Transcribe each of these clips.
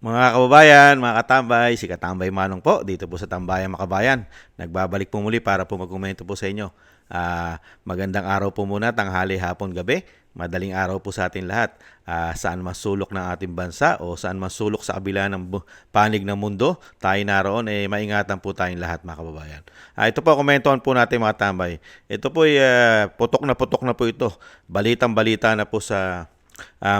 Mga kababayan, mga katambay, si Katambay Manong po dito po sa Tambayan Makabayan. Nagbabalik po muli para po magkomento po sa inyo. Magandang araw po muna, tanghali, hapon, gabi. Madaling araw po sa atin lahat. Saan man sulok ng ating bansa o saan man sulok sa kabila ng panig ng mundo, tayo naroon, maingatan po tayong lahat mga kababayan. Ito po, komentuhan po natin mga tambay. Ito po, putok na po ito. Balitang-balita na po sa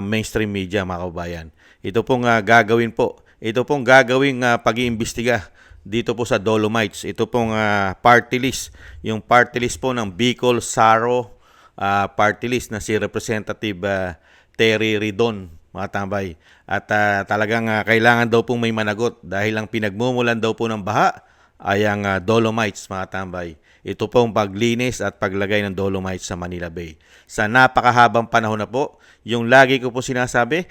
mainstream media mga kababayan. Ito pong gagawin po. Ito pong gagawing pag-iimbestiga dito po sa Dolomites. Ito pong party list. Yung party list po ng Bicol Saro party list na si Representative Terry Ridon, mga tambay. At talagang kailangan daw pong may managot dahil ang pinagmumulan daw po ng baha ay ang Dolomites, mga tambay. Ito pong paglinis at paglagay ng Dolomites sa Manila Bay. Sa napakahabang panahon na po, yung lagi ko po sinasabi,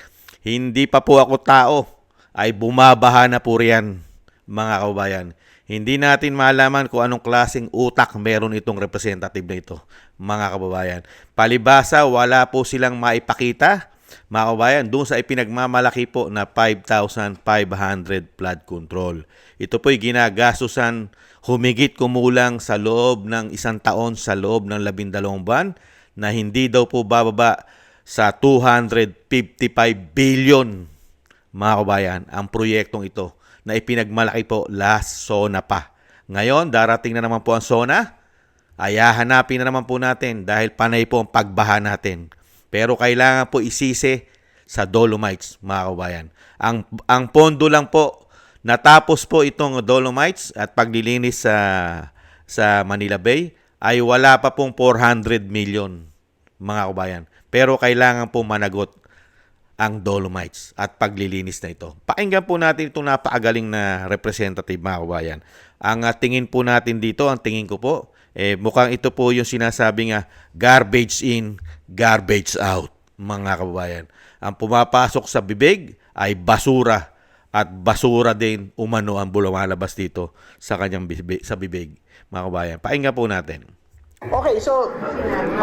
hindi pa po ako tao, ay bumabaha na po riyan, mga kababayan. Hindi natin malaman kung anong klaseng utak meron itong representative na ito, mga kababayan. Palibasa, wala po silang maipakita, mga kababayan, doon sa ipinagmamalaki po na 5,500 flood control. Ito po'y ginagastusan humigit kumulang sa loob ng 1 taon, sa loob ng 12 buwan, na hindi daw po bababa sa 255 billion, mga kabayan, ang proyektong ito na ipinagmalaki po last SONA pa. Ngayon, darating na naman po ang SONA, ay hahanapin na naman po natin dahil panay po ang pagbaha natin. Pero kailangan po isisi sa Dolomites, mga kabayan. Ang pondo lang po, natapos po itong Dolomites at paglilinis sa Manila Bay, ay wala pa pong 400 million, mga kabayan. Pero kailangan po managot ang Dolomites at paglilinis na ito. Pakinggan po natin itong napakagaling na representative, mga kabayan. Ang tingin po natin dito, ang tingin ko po, mukhang ito po yung sinasabi nga, garbage in, garbage out, mga kababayan. Ang pumapasok sa bibig ay basura at basura din umano ang lumalabas dito sa kanyang sa bibig, mga kababayan. Pakinggan po natin. Okay, so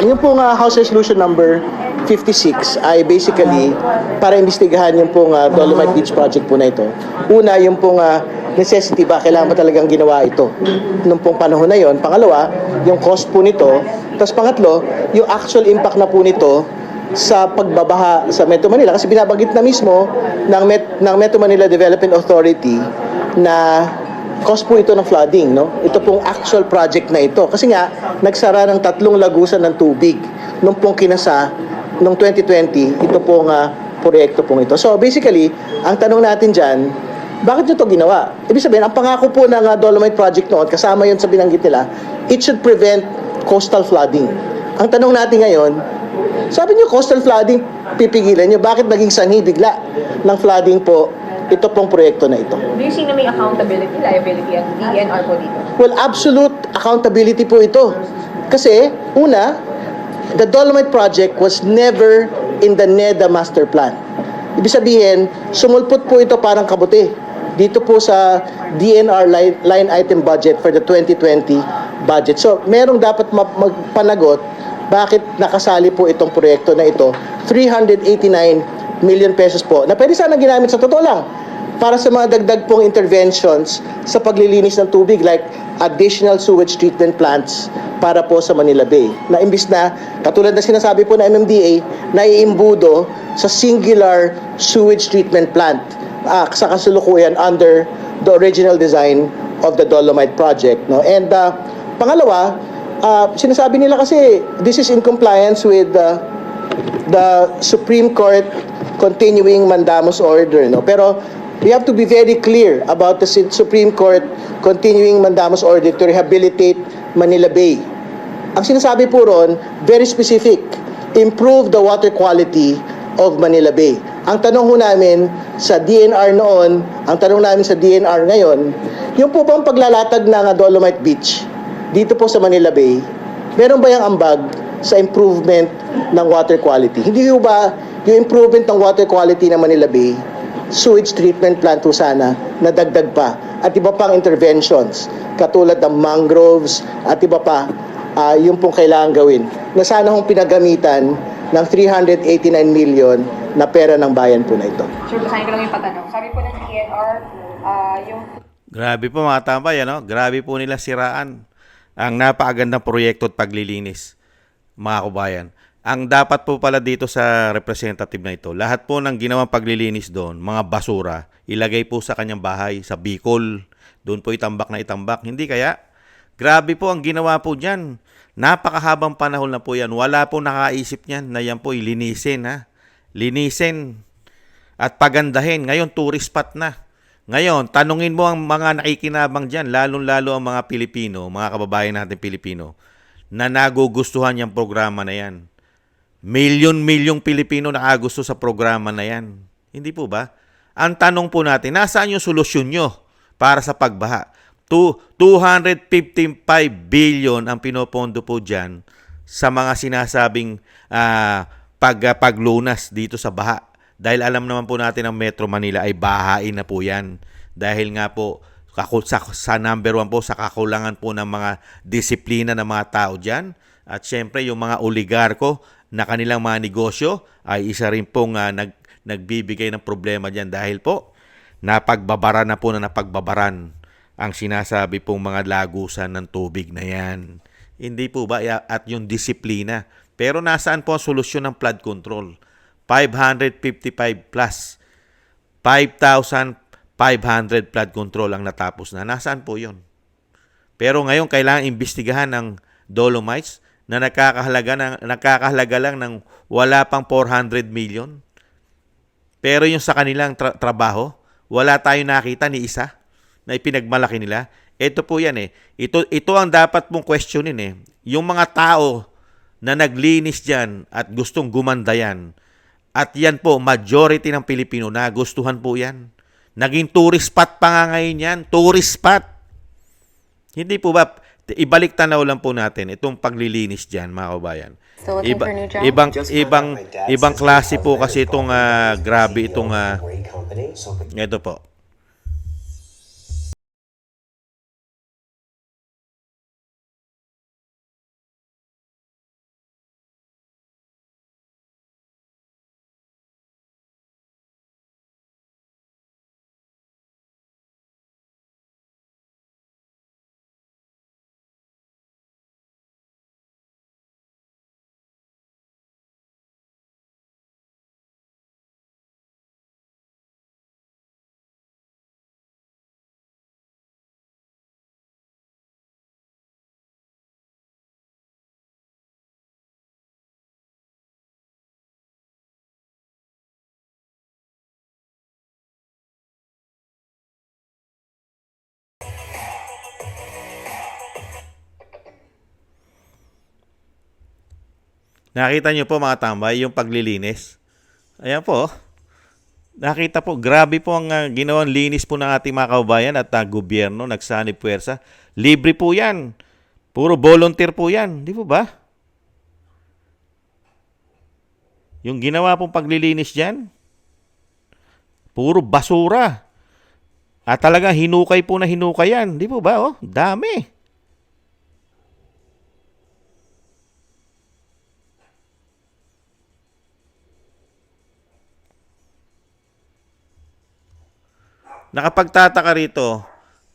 yung pong House Resolution number 56 ay basically para imbestigahan yung pong Dolomite Beach project po na ito. Una, yung pong necessity ba, kailangan ba talagang ginawa ito nung pong panahon na yon. Pangalawa, yung cost po nito. Tapos pangatlo, yung actual impact na po nito sa pagbabaha sa Metro Manila. Kasi binabanggit na mismo ng Metro Manila Development Authority na cost po ito ng flooding, no? Ito pong actual project na ito. Kasi nga, nagsara ng 3 lagusan ng tubig nung pong kinasa, noong 2020, ito pong proyekto pong ito. So basically, ang tanong natin dyan, bakit nyo ito ginawa? Ibig sabihin, ang pangako po ng Dolomite Project noon, kasama yun sa binanggit nila, it should prevent coastal flooding. Ang tanong natin ngayon, sabi nyo coastal flooding, pipigilan nyo, bakit naging sanhi bigla ng flooding po ito pong proyekto na ito? Do you see na may accountability, liability at DNR po dito? Well, absolute accountability po ito. Kasi, una, the Dolomite Project was never in the NEDA master plan. Ibig sabihin, sumulpot po ito parang kabuti. Dito po sa DNR line item budget for the 2020 budget. So, merong dapat magpanagot bakit nakasali po itong proyekto na ito. 389 million pesos po na pwede sana ginamit sa totoo lang para sa mga dagdag pong interventions sa paglilinis ng tubig like additional sewage treatment plants para po sa Manila Bay. Na imbis na, katulad na sinasabi po na MMDA, na iimbudo sa singular sewage treatment plant sa kasalukuyan under the original design of the Dolomite Project. No? And pangalawa, sinasabi nila kasi this is in compliance with the Supreme Court continuing mandamus order, no? Pero we have to be very clear about the Supreme Court continuing mandamus order to rehabilitate Manila Bay. Ang sinasabi po ron, very specific, improve the water quality of Manila Bay. Ang tanong ho namin sa DNR noon, ang tanong namin sa DNR ngayon, yung po bang paglalatag ng Dolomite Beach dito po sa Manila Bay, meron ba yung ambag sa improvement ng water quality? Hindi ho ba yung improvement ng water quality ng Manila Bay, sewage treatment plant po sana, na dagdag pa, at iba pang interventions, katulad ng mangroves, at iba pa, yung pong kailangan gawin, na sana hong pinagamitan ng 389 million na pera ng bayan po na ito. Sure, basahin ko lang yung patanong. Sabi po ng DNR, yung Grabe po mga tambay, ano? Grabe po nila siraan ang napakagandang proyekto at paglilinis, mga kabayan. Ang dapat po pala dito sa representative na ito, lahat po ng ginawang paglilinis doon, mga basura, ilagay po sa kanyang bahay, sa Bicol. Doon po itambak na itambak. Hindi kaya? Grabe po ang ginawa po dyan. Napakahabang panahon na po yan. Wala po nakaisip niyan na yan po ilinisin, ha? Linisin at pagandahin. Ngayon, tourist spot na. Ngayon, tanungin mo ang mga nakikinabang dyan, lalong-lalo ang mga Pilipino, mga kababayan natin Pilipino, na nagugustuhan yung programa na yan. Milyon-milyong Pilipino nakagusto sa programa na yan. Hindi po ba? Ang tanong po natin, nasaan yung solusyon nyo para sa pagbaha? 255 billion ang pinopondo po dyan sa mga sinasabing paglunas dito sa baha. Dahil alam naman po natin ang Metro Manila ay bahain na po yan. Dahil nga po sa number 1 po sa kakulangan po ng mga disiplina ng mga tao dyan. At syempre yung mga oligarko na kanilang mga negosyo ay isa rin pong nagbibigay ng problema dyan. Dahil po napagbabaran na po na napagbabaran ang sinasabi pong mga lagusan ng tubig na yan. Hindi po ba? At yung disiplina. Pero nasaan po ang solusyon ng flood control? 555 plus 5,500 flood control ang natapos na. Nasaan po yun? Pero ngayon, kailangan imbestigahan ng Dolomites na nakakahalaga lang ng wala pang 400 million. Pero yung sa kanilang trabaho, wala tayong nakita ni isa na ipinagmalaki nila. Ito po yan eh. Ito ang dapat mong questionin eh. Yung mga tao na naglinis dyan at gustong gumanda yan, at yan po, majority ng Pilipino na gustuhan po yan. Naging tourist spot pa nga ngayon yan. Tourist spot. Hindi po ba, ibalik tanaw lang po natin itong paglilinis dyan, mga kabayan. still looking for a new job? Ibang klase po kasi itong grabe itong ito po. Nakita niyo po mga tambay yung paglilinis. Ayan po. Nakita po, grabe po ang ginawang linis po ng ating mga kababayan at gobyerno, nagsanib puwersa. Libre po yan. Puro volunteer po yan. Di po ba? Yung ginawa pong paglilinis dyan, puro basura. At talaga hinukay po na hinukay yan. Di po ba? Oh, dami. Nakapagtataka rito,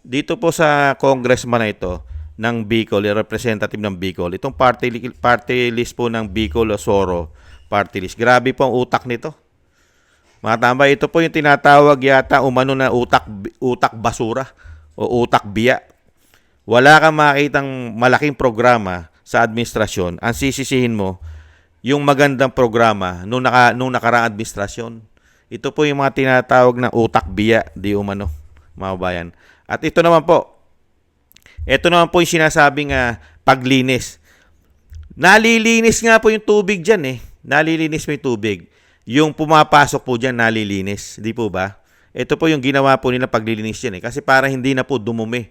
dito po sa congressman na ito, ng Bicol, yung representative ng Bicol, itong party list po ng Bicol Soro party list. Grabe po ang utak nito. Mga tambay, ito po yung tinatawag yata umano na utak basura o utak biya. Wala kang makitang malaking programa sa administrasyon. Ang sisisihin mo, yung magandang programa nung nakaraang administrasyon. Ito po yung mga tinatawag na utak biya, di umano, mga bayan. At ito naman po yung sinasabing paglinis. Nalilinis nga po yung tubig dyan eh. Nalilinis mo yung tubig. Yung pumapasok po dyan, nalilinis. Di po ba? Ito po yung ginawa po nila paglilinis dyan eh. Kasi para hindi na po dumumi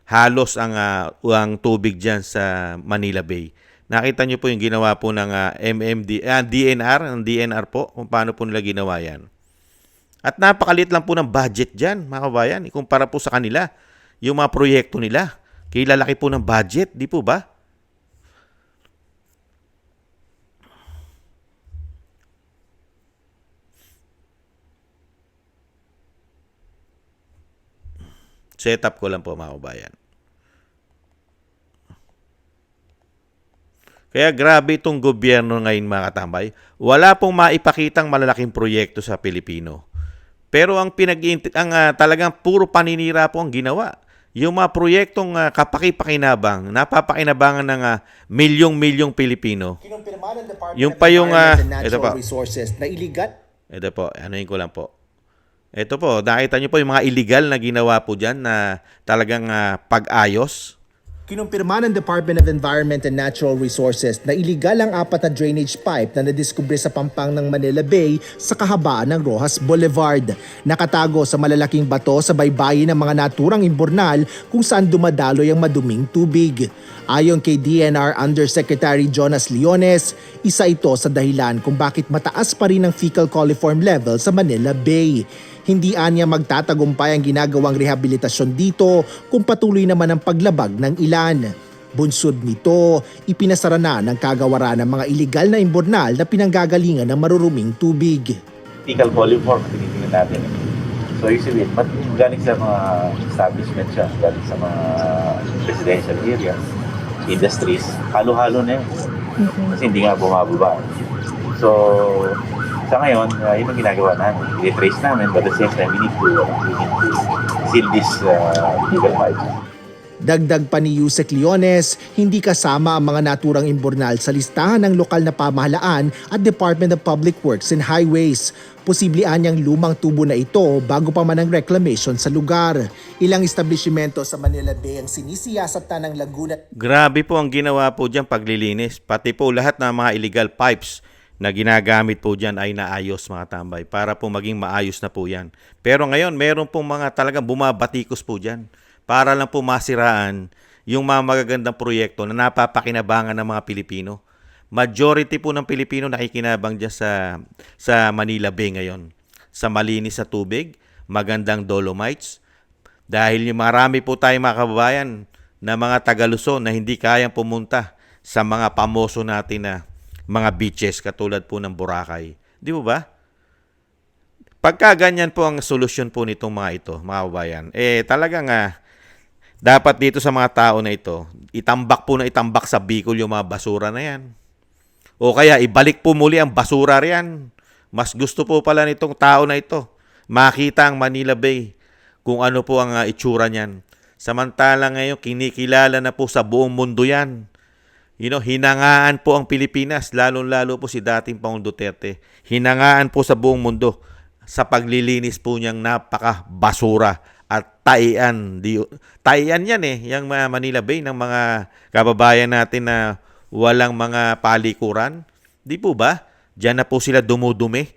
halos ang tubig dyan sa Manila Bay. Nakita nyo po yung ginawa po ng DNR po, kung paano po nila ginawa yan. At napakaliit lang po ng budget dyan, mga kabayan, ikumpara po sa kanila, yung mga proyekto nila. Kilalaki po ng budget, di po ba? Setup ko lang po mga kabayan. Kaya grabe itong gobyerno ngayon mga katambay. Wala pong maipakitang malalaking proyekto sa Pilipino. Pero ang talagang puro paninira po ang ginawa. Yung mga proyektong kapaki-pakinabang, napapakinabangan ng milyong-milyong Pilipino. Yung pa yung ito po. Resources na iligal. Ito po, anuhin ko lang po. Ito po, nakita niyo po yung mga illegal na ginawa po dyan na talagang pag-ayos. Kinumpirma ng Department of Environment and Natural Resources na iligal ang 4 na drainage pipe na nadiskubre sa pampang ng Manila Bay sa kahabaan ng Rojas Boulevard. Nakatago sa malalaking bato sa baybayin ng mga naturang imburnal kung saan dumadaloy ang maduming tubig. Ayon kay DNR Undersecretary Jonas Leones, isa ito sa dahilan kung bakit mataas pa rin ang fecal coliform level sa Manila Bay. Hindi anya magtatagumpay ang ginagawang rehabilitasyon dito kung patuloy naman ang paglabag ng ilan. Bunsod nito, ipinasara na ng kagawaran ng mga iligal na imburnal na pinanggagalingan ng maruruming tubig. Fecal coliform, tinitingnan natin. So, you see it, but galing sa mga establishment siya, galing sa mga residential areas, industries, halo-halo na yun. Kasi hindi nga bumababa. So, sa ngayon, yun ang ginagawa namin. I-trace namin, but at the same time, we need to seal this fecal pipe. Dagdag pa ni Yusek Leones, hindi kasama ang mga naturang imburnal sa listahan ng lokal na pamahalaan at Department of Public Works and Highways. Posible anyang lumang tubo na ito bago pa man ang reclamation sa lugar. Ilang establishmento sa Manila Bay ang sinisiyasat na ng Laguna. Grabe po ang ginawa po dyan paglilinis. Pati po lahat ng mga illegal pipes na ginagamit po dyan ay naayos mga tambay para po maging maayos na po yan. Pero ngayon, meron pong mga talagang bumabatikos po dyan para lang po masiraan yung mga magagandang proyekto na napapakinabangan ng mga Pilipino. Majority po ng Pilipino nakikinabang dyan sa Manila Bay ngayon. Sa malinis na tubig, magandang dolomites. Dahil yung marami po tayong mga kababayan na mga Taga-Luzon na hindi kayang pumunta sa mga pamoso natin na mga beaches katulad po ng Boracay. Di mo ba? Pagka ganyan po ang solusyon po nitong mga ito, mga kababayan, talagang dapat dito sa mga tao na ito, itambak sa Bicol yung mga basura na yan. O kaya ibalik po muli ang basura riyan. Mas gusto po pala nitong tao na ito makita ang Manila Bay kung ano po ang itsura niyan. Samantala ngayon, kinikilala na po sa buong mundo yan. Hinangaan po ang Pilipinas, lalong-lalo po si dating Pangulong Duterte. Hinangaan po sa buong mundo sa paglilinis po niyang napaka-basura at taian. Taian yan yung Manila Bay ng mga kababayan natin na walang mga palikuran. Di po ba? Diyan na po sila dumudumi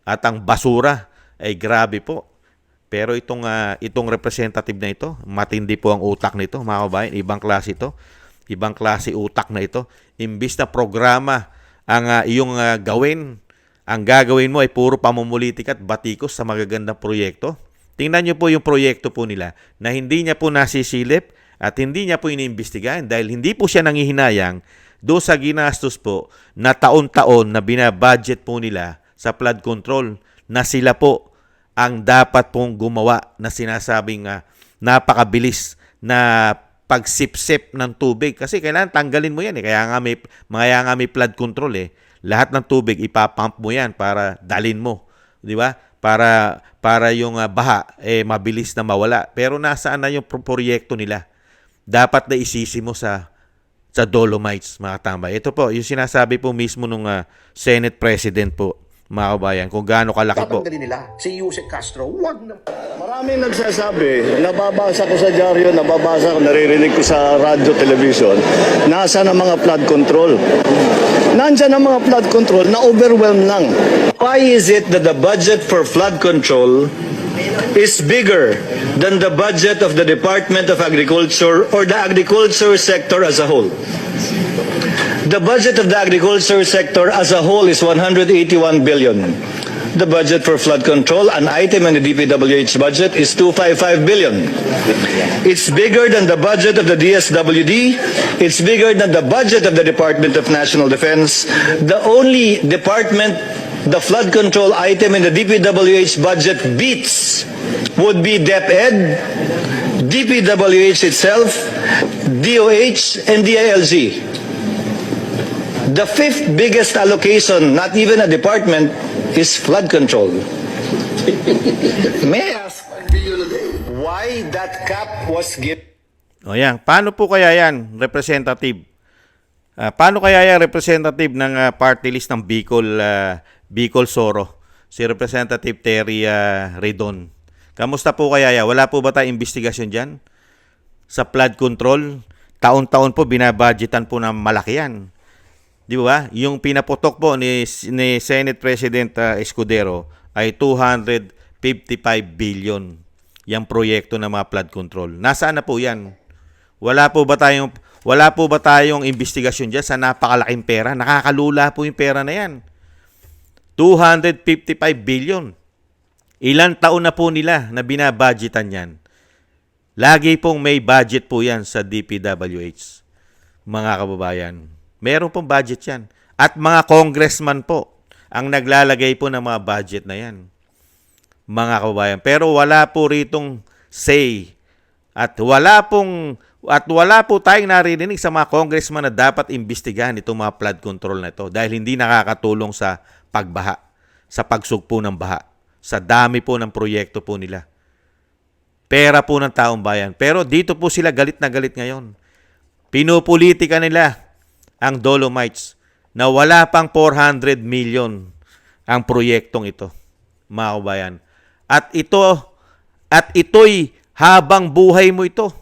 at ang basura ay grabe po. Pero itong representative na ito, matindi po ang utak nito, mga kababayan, ibang klase ito. Ibang klase utak na ito. Imbis na programa ang iyong gawin, ang gagawin mo ay puro pamumulitik at batikos sa magagandang proyekto. Tingnan niyo po yung proyekto po nila na hindi niya po nasisilip at hindi niya po iniimbestigahan dahil hindi po siya nangihinayang doon sa ginastos po na taon-taon na binabudget po nila sa flood control na sila po ang dapat pong gumawa na sinasabing napakabilis na pagsipsip ng tubig kasi kailangan tanggalin mo yan kaya nga may flood control lahat ng tubig ipapump mo yan para dalin mo, di ba? Para yung baha mabilis na mawala. Pero nasaan na yung proyekto nila? Dapat na isisi mo sa Dolomites, mga tambay. Ito po yung sinasabi po mismo nung Senate President po, mga kabayan, kung gaano kalaki po. Tatanggalin nila si Yusek Castro, wag na. Maraming nagsasabi, nababasa ko sa dyaryo, naririnig ko sa radyo, television, nasa na mga flood control. Nandyan ang mga flood control na overwhelmed lang. Why is it that the budget for flood control is bigger than the budget of the Department of Agriculture or the agriculture sector as a whole? The budget of the agriculture sector as a whole is 181 billion. The budget for flood control, an item in the DPWH budget, is 255 billion. It's bigger than the budget of the DSWD. It's bigger than the budget of the Department of National Defense. The only department the flood control item in the DPWH budget beats would be DepEd, DPWH itself, DOH, and DILG. The fifth biggest allocation, not even a department, is flood control. May I ask why that cap was given? O yan, paano po kaya yan, representative? Paano kaya yan, representative ng party list ng Bicol Soro? Si Representative Terry Redon. Kamusta po kaya yan? Wala po ba tayong investigasyon dyan? Sa flood control, taon-taon po binabudgetan po ng malaki yan. Di ba? Yung pinaputok po ni Senate President Escudero ay 255 billion yung proyekto ng mga flood control. Nasaan na po yan? Wala po ba tayong investigasyon dyan sa napakalaking pera? Nakakalula po yung pera na yan. 255 billion. Ilang taon na po nila na binabudgetan yan? Lagi pong may budget po yan sa DPWH. Mga kababayan. Meron pong budget yan. At mga congressman po ang naglalagay po ng mga budget na yan. Mga kababayan. Pero wala po ritong say. At wala po tayong naririnig sa mga congressman na dapat imbestigahan itong mga flood control na ito dahil hindi nakakatulong sa pagbaha, sa pagsugpo ng baha, sa dami po ng proyekto po nila. Pera po ng taong bayan. Pero dito po sila galit na galit ngayon. Pinupolitika nila ang Dolomites na wala pang 400 million ang proyektong ito, mga kabayan. At ito'y habang buhay mo ito.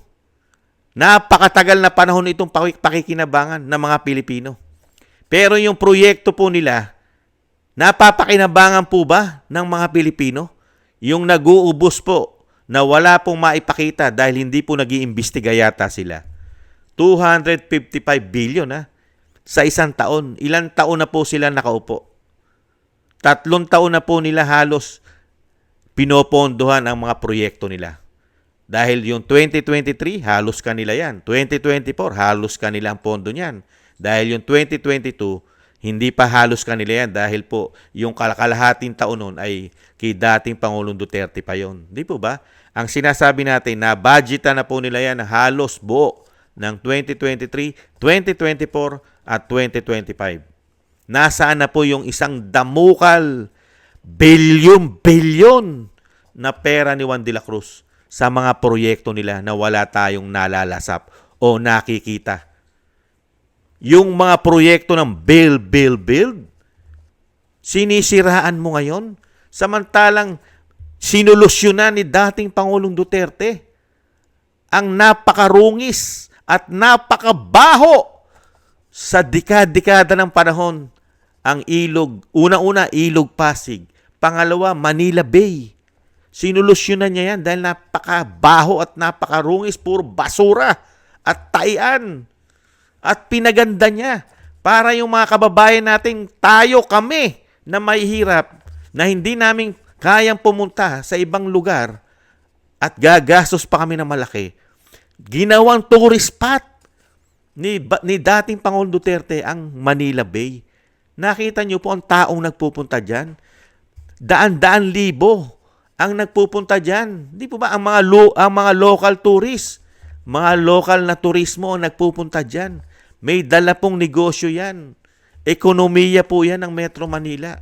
Napakatagal na panahon itong pakikinabangan ng mga Pilipino. Pero yung proyekto po nila, napapakinabangan po ba ng mga Pilipino? Yung nag-uubos po na wala pong maipakita dahil hindi po nag-iimbestiga yata sila. 255 billion sa isang taon. Ilang taon na po sila nakaupo? 3 taon na po nila halos pinopondohan ang mga proyekto nila. Dahil yung 2023, halos kanila yan. 2024, halos kanila ang pondo niyan. Dahil yung 2022, hindi pa halos kanila yan. Dahil po, yung kalahating taon nun ay kay dating Pangulong Duterte pa yon. Di po ba? Ang sinasabi natin na budgetan na po nila yan halos buo ng 2023, 2024 at 2025. Nasaan na po yung isang damukal bilyon na pera ni Juan de la Cruz sa mga proyekto nila na wala tayong nalalasap o nakikita. Yung mga proyekto ng build, sinisiraan mo ngayon samantalang sinolusyonan ni dating Pangulong Duterte ang napakarungis at napakabaho sa dekada ng panahon ang ilog, una-una ilog Pasig, pangalawa Manila Bay. Sinolusyonan niya yan dahil napakabaho at napakarungis, puro basura at taian. At pinaganda niya para yung mga kababayan nating kami na mahihirap, na hindi namin kayang pumunta sa ibang lugar at gagastos pa kami ng malaki. Ginawang tourist spot ni dating Pangulong Duterte ang Manila Bay. Nakita niyo po ang taong nagpupunta dyan. Daan-daan libo ang nagpupunta dyan. Di po ba ang mga local tourists, mga local na turismo ang nagpupunta dyan. May dala pong negosyo yan. Ekonomiya po yan ng Metro Manila.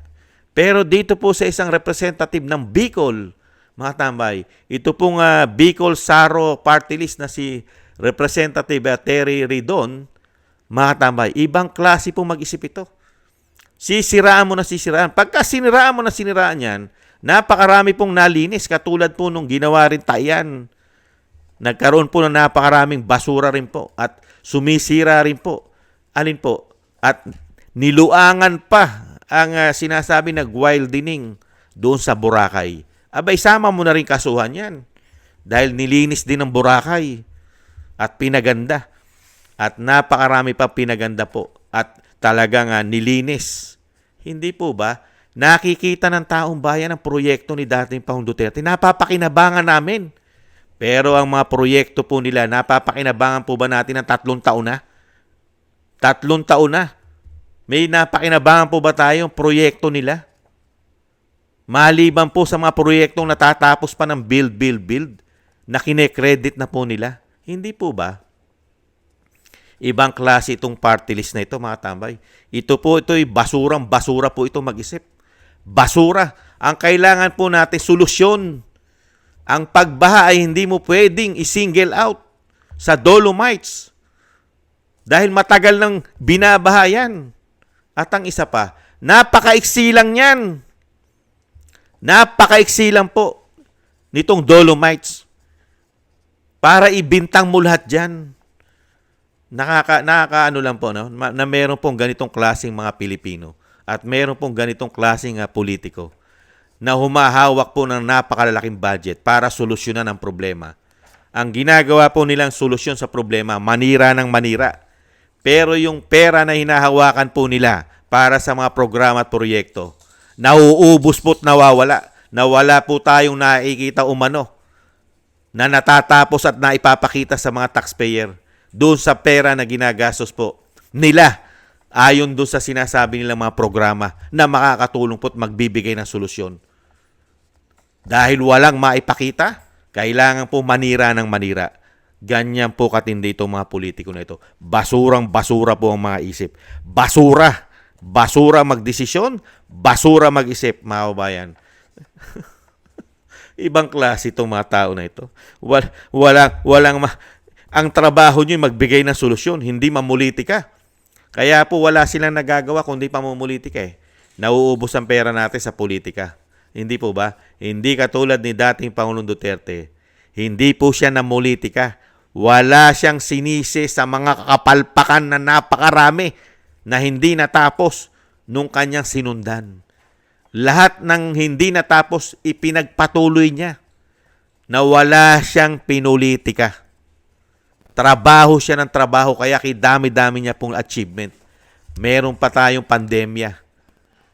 Pero dito po sa isang representative ng Bicol, mga tambay, ito pong Bicol Saro party list na si Representative Terry Redon, mga tambay, ibang klase po mag-isip ito. Sisiraan mo na sisiraan. Pagka siniraan mo na siniraan yan, napakarami pong nalinis, katulad po nung ginawa rin Tayan. Nagkaroon po ng napakaraming basura rin po at sumisira rin po. Alin po? At niluangan pa ang sinasabi na wildening doon sa Boracay. Abay, sama mo na rin kasuhan yan. Dahil nilinis din ng Boracay at pinaganda. At napakarami pa pinaganda po. At talagang nilinis. Hindi po ba? Nakikita ng taong bayan ang proyekto ni dating Pangulong Duterte. Napapakinabangan namin. Pero ang mga proyekto po nila, napapakinabangan po ba natin ng 3 taon na? 3 taon na. May napakinabangan po ba tayong proyekto nila? Maliban po sa mga proyektong natatapos pa ng build. na kine-credit na po nila. Hindi po ba? Ibang klase itong party list na ito, mga tambay. Ito'y basura po ito mag-isip. Basura. Ang kailangan po natin, solusyon. Ang pagbaha ay hindi mo pwedeng i-single out sa Dolomites. Dahil matagal nang binabaha yan. At ang isa pa, napakaiksi lang yan. Napakaiksi lang po nitong Dolomites. Para ibintang mo lahat dyan. Nakakaano lang po, no? Na meron pong ganitong klaseng mga Pilipino at meron pong ganitong klaseng politiko na humahawak po ng napakalalaking budget para solusyonan ang problema. Ang ginagawa po nilang solusyon sa problema, manira ng manira. Pero yung pera na hinahawakan po nila para sa mga programa at proyekto, nauubos po't nawawala. Nawala po tayong nakikita umano na natatapos at naipapakita sa mga taxpayer doon sa pera na ginagastos po nila ayon doon sa sinasabi nilang mga programa na makakatulong po at magbibigay ng solusyon. Dahil walang maipakita, kailangan po manira ng manira. Ganyan po katindi itong mga politiko na ito. Basura po ang mga isip. Basura magdesisyon, basura mag-isip, mga kabayan. Ibang klase itong mga tao na ito. Ang trabaho nyo magbigay ng solusyon, hindi mamulitika. Kaya po wala silang nagagawa kundi pamumulitika eh. Nauubos ang pera natin sa politika. Hindi po ba? Hindi katulad ni dating Pangulong Duterte. Hindi po siya namulitika. Wala siyang sinisi sa mga kakapalpakan na napakarami na hindi natapos nung kanyang sinundan. Lahat ng hindi natapos, ipinagpatuloy niya na wala siyang pinulitika. Trabaho siya ng trabaho, kaya dami-dami niya pong achievement. Meron pa tayong pandemya.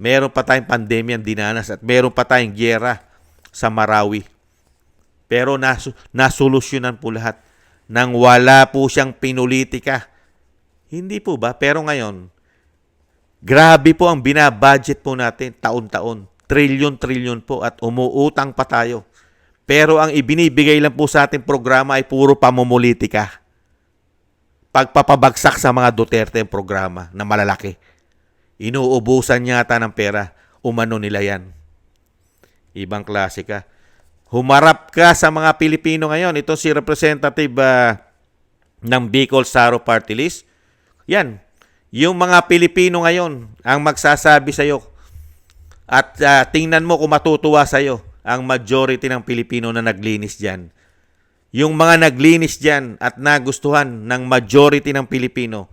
Meron pa tayong pandemya ang dinanas at meron pa tayong gyera sa Marawi. Pero nasolusyonan po lahat nang wala po siyang pinulitika. Hindi po ba? Pero ngayon, grabe po ang binabudget po natin taon-taon. Trilyon-trilyon po at umuutang pa tayo. Pero ang ibinibigay lang po sa ating programa ay puro pamumulitika. Pagpapabagsak sa mga Duterte ang programa na malalaki. Inuubusan yata ng pera. Umano nila yan. Ibang klase ka. Humarap ka sa mga Pilipino ngayon. Ito si representative ng Bicol Saro Party List. Yan. Yung mga Pilipino ngayon ang magsasabi sa'yo at tingnan mo kung matutuwa sa'yo ang majority ng Pilipino na naglinis dyan. Yung mga naglinis dyan at nagustuhan ng majority ng Pilipino,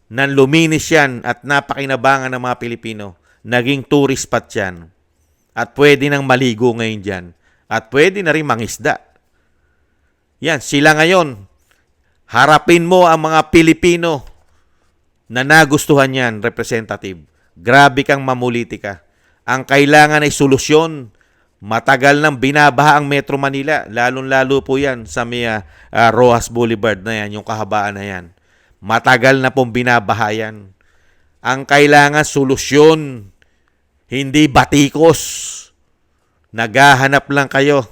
na luminis yan at napakinabangan ng mga Pilipino, naging tourist spot yan. At pwede nang maligo ngayon dyan. At pwede na rin mangisda. Yan, sila ngayon. Harapin mo ang mga Pilipino na nagustuhan yan, representative. Grabe kang mamulitika. Ang kailangan ay solusyon. Matagal nang binabaha ang Metro Manila. Lalong-lalo po yan sa may Rojas Boulevard na yan, yung kahabaan na yan. Matagal na pong binabaha yan. Ang kailangan solusyon. Hindi batikos. Naghahanap lang kayo.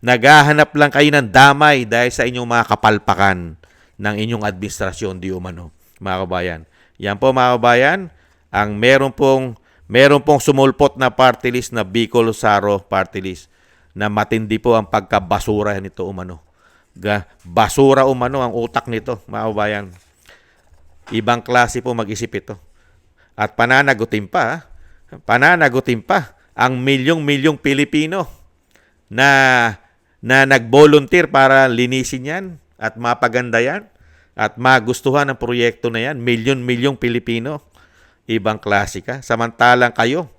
Naghahanap lang kayo ng damay dahil sa inyong mga kapalpakan ng inyong administrasyon di umano, mga kabayan. Yan po, mga kabayan, ang meron pong sumulpot na party list na Bicol Saro Party List na matindi po ang pagkabasura nito umano. Basura umano ang utak nito, mga kabayan. Ibang klase po mag-isip ito. At pananagutin pa ang milyong-milyong Pilipino na nag-volunteer para linisin yan at mapaganda yan at magustuhan ang proyekto na yan. Milyon-milyong Pilipino. Ibang klase ka. Samantalang kayo,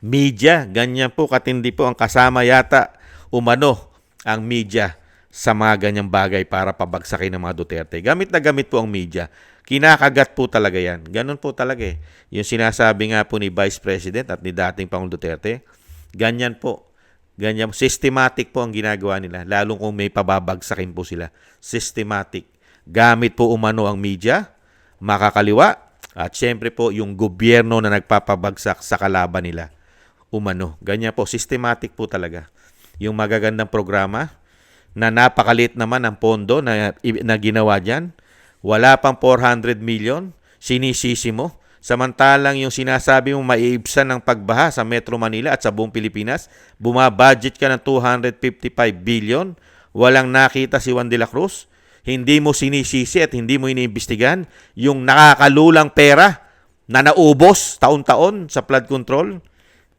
media, ganyan po katindi po ang kasama yata umano ang media sa mga ganyang bagay para pabagsakin ng mga Duterte. Gamit na gamit po ang media. Kinakagat po talaga yan. Ganun po talaga eh. Yung sinasabi nga po ni Vice President at ni dating Pangulong Duterte, ganyan po. Ganyan, systematic po ang ginagawa nila. Lalong kung may pababagsakin po sila. Systematic. Gamit po umano ang media, makakaliwa, at syempre po yung gobyerno na nagpapabagsak sa kalaban nila. Umano. Ganyan po. Systematic po talaga. yung magagandang programa na napakalit naman ang pondo na ginawa dyan. Wala pang 400 million, sinisisi mo. Samantalang yung sinasabi mo maiibsan ng pagbaha sa Metro Manila at sa buong Pilipinas, bumabudget ka ng 255 billion, walang nakita si Juan de la Cruz, hindi mo sinisisi at hindi mo iniimbestigan yung nakakalulang pera na naubos taon-taon sa flood control.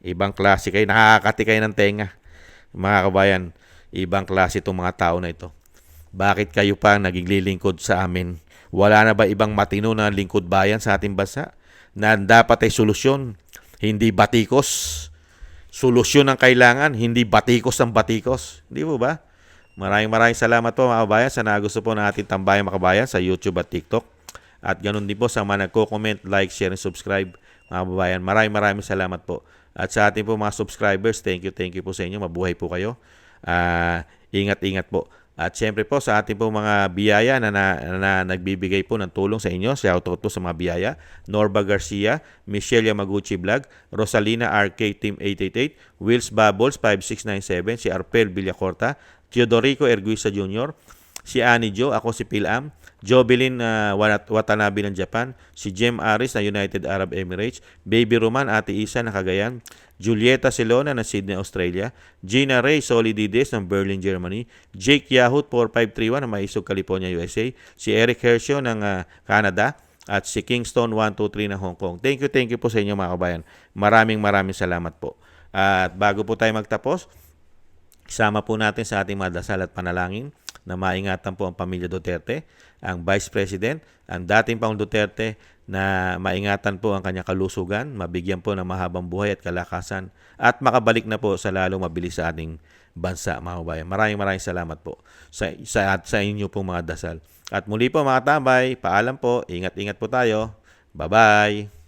Ibang klase kayo, nakakati kayo ng tenga. Mga kabayan, ibang klase itong mga tao na ito. Bakit kayo pa nagiglilingkod sa amin? Wala na ba ibang matino na lingkod bayan sa ating bansa na dapat ay solusyon, hindi batikos? Solusyon ang kailangan, hindi batikos ang batikos. Hindi po ba? Maraming salamat po mga kabayan sa nagusto po ng ating Tambayang Makabayan sa YouTube at TikTok. At ganun din po sa mga nagko-comment, like, share, and subscribe mga kabayan. Maraming salamat po. At sa ating po mga subscribers, thank you po sa inyo. Mabuhay po kayo. Ingat po. At syempre po sa ating po mga biyaya na nagbibigay po ng tulong sa inyo. Shoutout po sa mga biyaya. Norba Garcia, Michelle Yamaguchi Vlog, Rosalina RK Team 888, Wills Bubbles 5697, si Arpel Villacorta, Teodorico Erguisa Jr., si Annie Jo, ako si Pilam, Jovelyn Watanabe ng Japan, si Jem Aris na United Arab Emirates, Baby Roman, Ate Isa na Cagayan, Julieta Silona ng Sydney, Australia, Gina Ray Solidides ng Berlin, Germany, Jake Yahut 4531 ng Maisog, California, USA, si Eric Hershio ng Canada, at si Kingston 123 ng Hong Kong. Thank you po sa inyo mga kabayan. Maraming salamat po. At bago po tayo magtapos, isama po natin sa ating mga dasal at panalangin na maingatan po ang pamilya Duterte, ang Vice President, ang dating Pangulong Duterte, na maingatan po ang kanyang kalusugan, mabigyan po ng mahabang buhay at kalakasan, at makabalik na po sa lalong mabilis sa ating bansa, mga kabayan. Maraming salamat po sa inyo pong mga dasal. At muli po mga tambay, paalam po, ingat po tayo. Bye-bye!